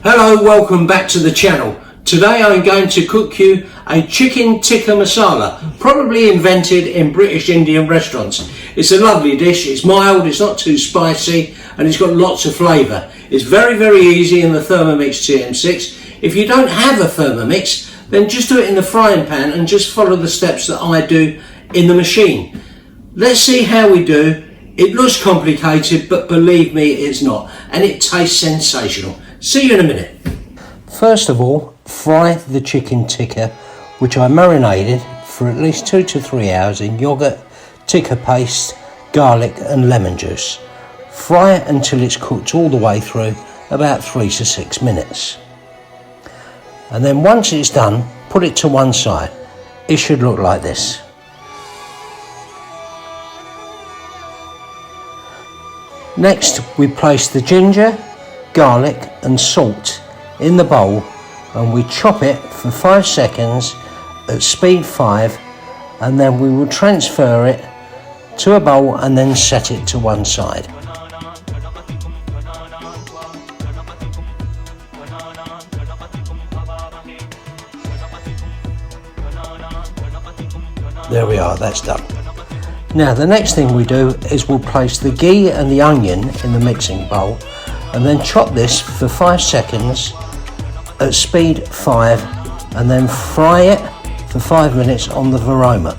Hello, welcome back to the channel. Today I'm going to cook you a chicken tikka masala, probably invented in British Indian restaurants. It's a lovely dish, it's mild, it's not too spicy, and it's got lots of flavour. It's very easy in the Thermomix TM6. If you don't have a Thermomix, then just do it in the frying pan and just follow the steps that I do in the machine. Let's see how we do. It looks complicated, but believe me, it's not, and it tastes sensational. See you in a minute. First of all, fry the chicken tikka, which I marinated for at least 2 to 3 hours in yogurt, tikka paste, garlic and lemon juice. Fry it until it's cooked all the way through, about 3 to 6 minutes. And then once it's done, put it to one side. It should look like this. Next, we place the ginger, garlic and salt in the bowl, and we chop it for 5 seconds at speed 5, and then we will transfer it to a bowl and then set it to one side. There we are, that's done. Now the next thing we do is we'll place the ghee and the onion in the mixing bowl and then chop this for 5 seconds at speed 5 and then fry it for 5 minutes on the varoma.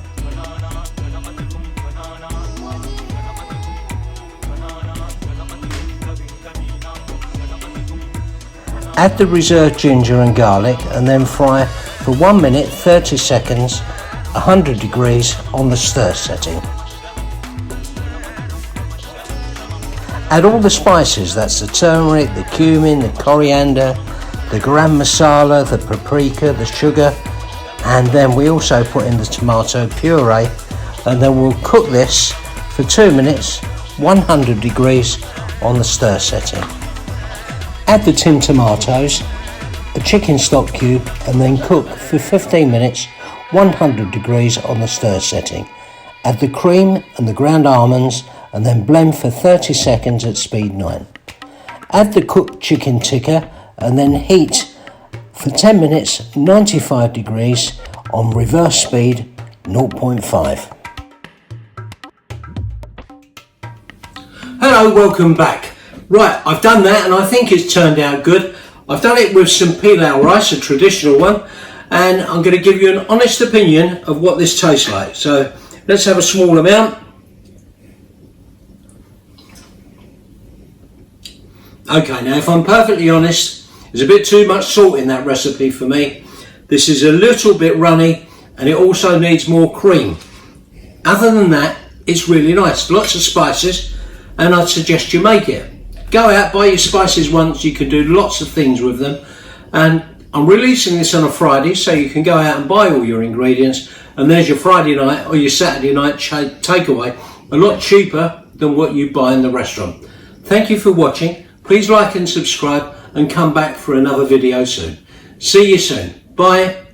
Add the reserved ginger and garlic and then fry for 1 minute 30 seconds 100 degrees on the stir setting. Add all the spices, that's the turmeric, the cumin, the coriander, the garam masala, the paprika, the sugar, and then we also put in the tomato puree, and then we'll cook this for 2 minutes 100 degrees on the stir setting. Add the tinned tomatoes, a chicken stock cube, and then cook for 15 minutes 100 degrees on the stir setting. Add the cream and the ground almonds and then blend for 30 seconds at speed 9. Add the cooked chicken tikka and then heat for 10 minutes 95 degrees on reverse speed 0.5. Hello, welcome back. Right, I've done that and I think it's turned out good. I've done it with some pilau rice, a traditional one, and I'm going to give you an honest opinion of what this tastes like. So let's have a small amount. Okay, now if I'm perfectly honest, there's a bit too much salt in that recipe for me. This is a little bit runny and it also needs more cream. Other than that, it's really nice. Lots of spices, and I'd suggest you make it. Go out, buy your spices once, you can do lots of things with them. And I'm releasing this on a Friday, so you can go out and buy all your ingredients, and there's your Friday night or your Saturday night takeaway, a lot cheaper than what you buy in the restaurant. Thank you for watching. Please like and subscribe and come back for another video soon. See you soon. Bye.